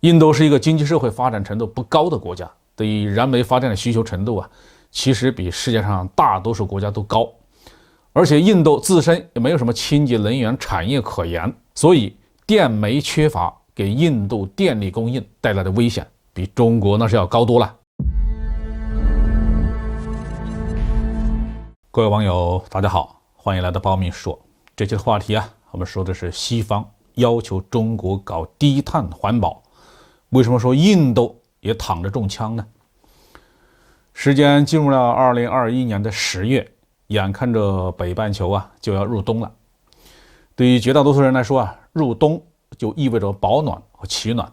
印度是一个经济社会发展程度不高的国家，对于燃煤发电的需求程度其实比世界上大多数国家都高。而且印度自身也没有什么清洁能源产业可言，所以电煤缺乏给印度电力供应带来的危险比中国那是要高多了。各位网友大家好，欢迎来到包明说。这期的话题我们说的是西方要求中国搞低碳环保，为什么说印度也躺着中枪呢？时间进入了2021年的10月，眼看着北半球就要入冬了。对于绝大多数人来说入冬就意味着保暖和取暖，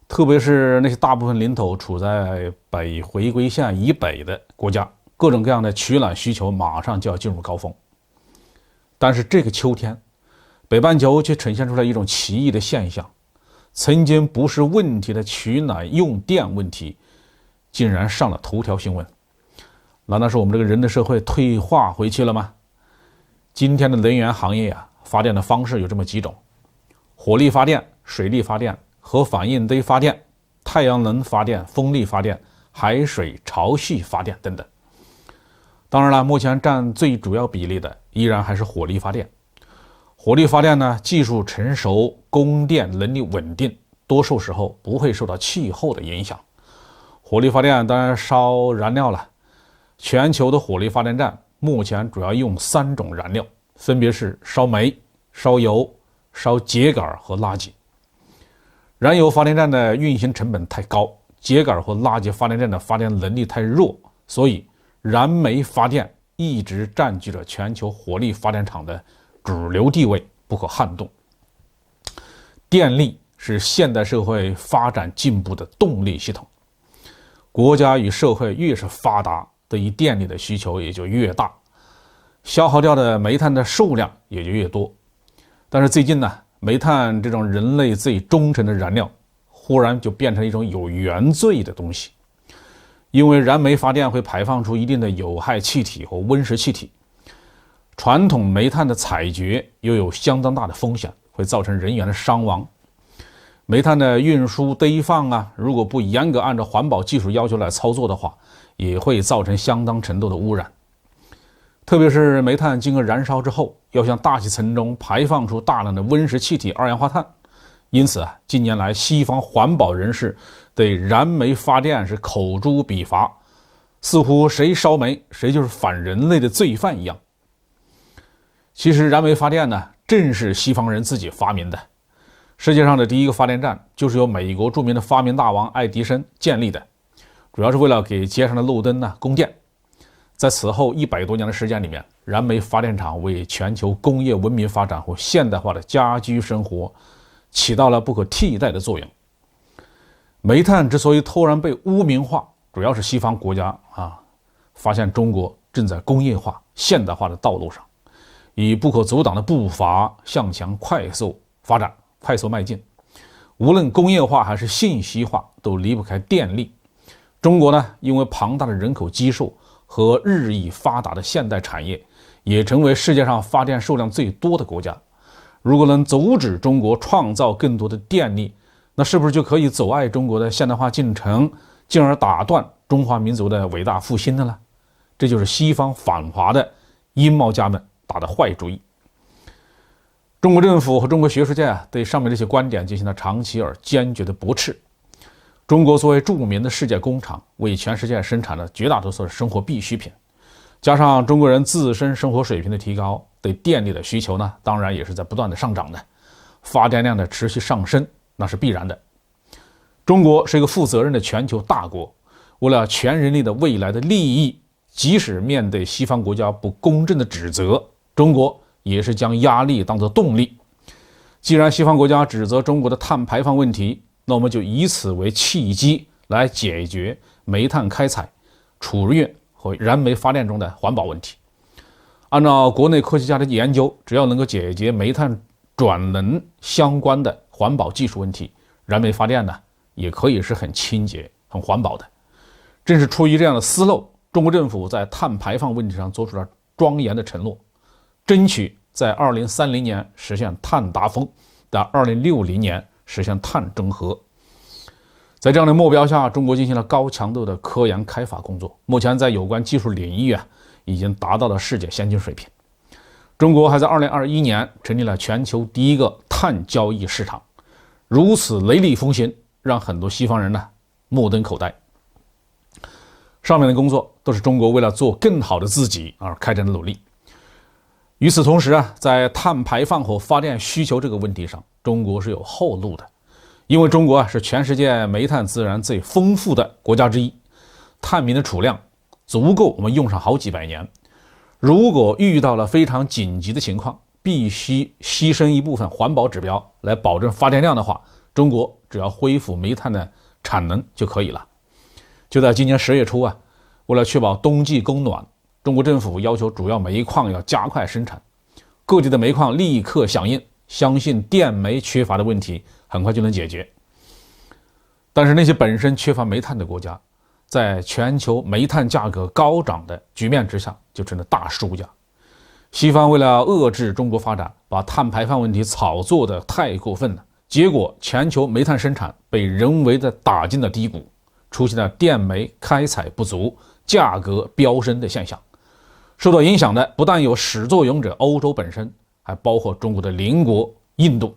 特别是那些大部分领土处在北回归线以北的国家，各种各样的取暖需求马上就要进入高峰。但是这个秋天，北半球却呈现出来一种奇异的现象，曾经不是问题的取暖用电问题竟然上了头条新闻。难道是我们这个人的社会退化回去了吗？今天的能源行业发电的方式有这么几种：火力发电、水力发电、核反应堆发电、太阳能发电、风力发电、海水潮汐发电等等。当然了，目前占最主要比例的依然还是火力发电。火力发电呢，技术成熟，供电能力稳定，多数时候不会受到气候的影响。火力发电当然烧燃料了，全球的火力发电站目前主要用3种燃料，分别是烧煤、烧油、烧秸秆和垃圾。燃油发电站的运行成本太高，秸秆和垃圾发电站的发电能力太弱，所以燃煤发电一直占据着全球火力发电厂的主流地位，不可撼动。电力是现代社会发展进步的动力系统，国家与社会越是发达，对于电力的需求也就越大，消耗掉的煤炭的数量也就越多。但是最近呢，煤炭这种人类最忠诚的燃料，忽然就变成一种有原罪的东西。因为燃煤发电会排放出一定的有害气体和温室气体，传统煤炭的采掘又有相当大的风险，会造成人员的伤亡。煤炭的运输堆放如果不严格按照环保技术要求来操作的话，也会造成相当程度的污染。特别是煤炭经过燃烧之后，要向大气层中排放出大量的温室气体、二氧化碳。因此近年来西方环保人士对燃煤发电是口诛笔伐，似乎谁烧煤谁就是反人类的罪犯一样。其实燃煤发电呢，正是西方人自己发明的。世界上的第一个发电站就是由美国著名的发明大王爱迪生建立的，主要是为了给街上的路灯供电。在此后100多年的时间里面，燃煤发电厂为全球工业文明发展和现代化的家居生活起到了不可替代的作用。煤炭之所以突然被污名化，主要是西方国家发现中国正在工业化、现代化的道路上，以不可阻挡的步伐向前快速发展、快速迈进。无论工业化还是信息化，都离不开电力。中国呢，因为庞大的人口基数和日益发达的现代产业，也成为世界上发电数量最多的国家。如果能阻止中国创造更多的电力，那是不是就可以阻碍中国的现代化进程，进而打断中华民族的伟大复兴的呢？这就是西方反华的阴谋家们打的坏主意。中国政府和中国学术界对上面这些观点进行了长期而坚决的驳斥。中国作为著名的世界工厂，为全世界生产了绝大多数的生活必需品，加上中国人自身生活水平的提高，对电力的需求呢，当然也是在不断的上涨的，发电量的持续上升那是必然的。中国是一个负责任的全球大国，为了全人类的未来的利益，即使面对西方国家不公正的指责，中国也是将压力当作动力。既然西方国家指责中国的碳排放问题，那我们就以此为契机来解决煤炭开采、储运和燃煤发电中的环保问题。按照国内科学家的研究，只要能够解决煤炭转能相关的环保技术问题，燃煤发电呢也可以是很清洁、很环保的。正是出于这样的思路，中国政府在碳排放问题上做出了庄严的承诺，争取在2030年实现碳达峰，到2060年实现碳中和。在这样的目标下，中国进行了高强度的科研开发工作，目前在有关技术领域已经达到了世界先进水平。中国还在2021年成立了全球第一个碳交易市场，如此雷厉风行，让很多西方人目瞪口呆。上面的工作都是中国为了做更好的自己而开展的努力。与此同时在碳排放和发电需求这个问题上，中国是有后路的。因为中国是全世界煤炭资源最丰富的国家之一，碳煤的储量足够我们用上好几百年。如果遇到了非常紧急的情况，必须牺牲一部分环保指标来保证发电量的话，中国只要恢复煤炭的产能就可以了。就在今年10月初为了确保冬季供暖，中国政府要求主要煤矿要加快生产，各地的煤矿立刻响应，相信电煤缺乏的问题很快就能解决。但是那些本身缺乏煤炭的国家，在全球煤炭价格高涨的局面之下，就成了大输家。西方为了遏制中国发展，把碳排放问题炒作的太过分了，结果全球煤炭生产被人为的打进了低谷，出现了电煤开采不足、价格飙升的现象。受到影响的不但有始作俑者欧洲本身，还包括中国的邻国印度。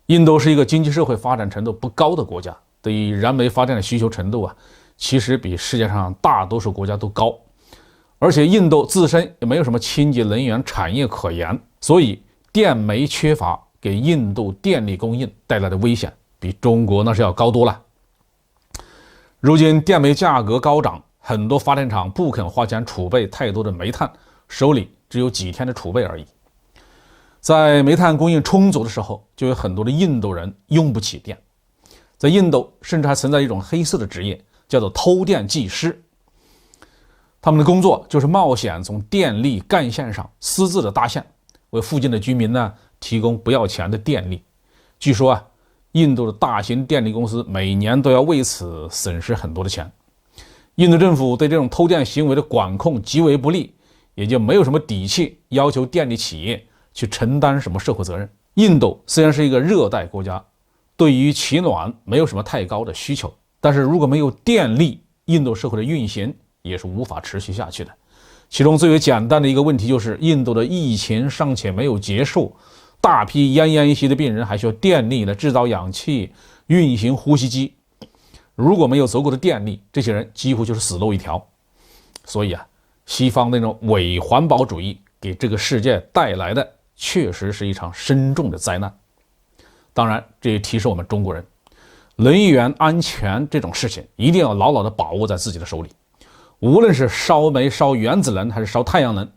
印度是一个经济社会发展程度不高的国家，对于燃煤发电的需求程度其实比世界上大多数国家都高。而且印度自身也没有什么清洁能源产业可言，所以电煤缺乏给印度电力供应带来的危险比中国那是要高多了。如今电煤价格高涨，很多发电厂不肯花钱储备太多的煤炭，手里只有几天的储备而已。在煤炭供应充足的时候，就有很多的印度人用不起电。在印度甚至还存在一种黑色的职业，叫做偷电技师。他们的工作就是冒险从电力干线上私自的搭线，为附近的居民提供不要钱的电力。据说印度的大型电力公司每年都要为此损失很多的钱。印度政府对这种偷电行为的管控极为不力，也就没有什么底气要求电力企业去承担什么社会责任。印度虽然是一个热带国家，对于取暖没有什么太高的需求，但是如果没有电力，印度社会的运行也是无法持续下去的。其中最为简单的一个问题就是，印度的疫情尚且没有结束，大批奄奄一息的病人还需要电力来制造氧气、运行呼吸机。如果没有足够的电力，这些人几乎就是死路一条。所以西方那种伪环保主义给这个世界带来的确实是一场深重的灾难。当然，这也提示我们中国人，能源安全这种事情一定要牢牢地把握在自己的手里。无论是烧煤、烧原子能还是烧太阳能，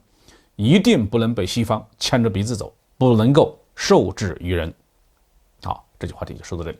一定不能被西方牵着鼻子走，不能够受制于人。好，这句话题就说到这里。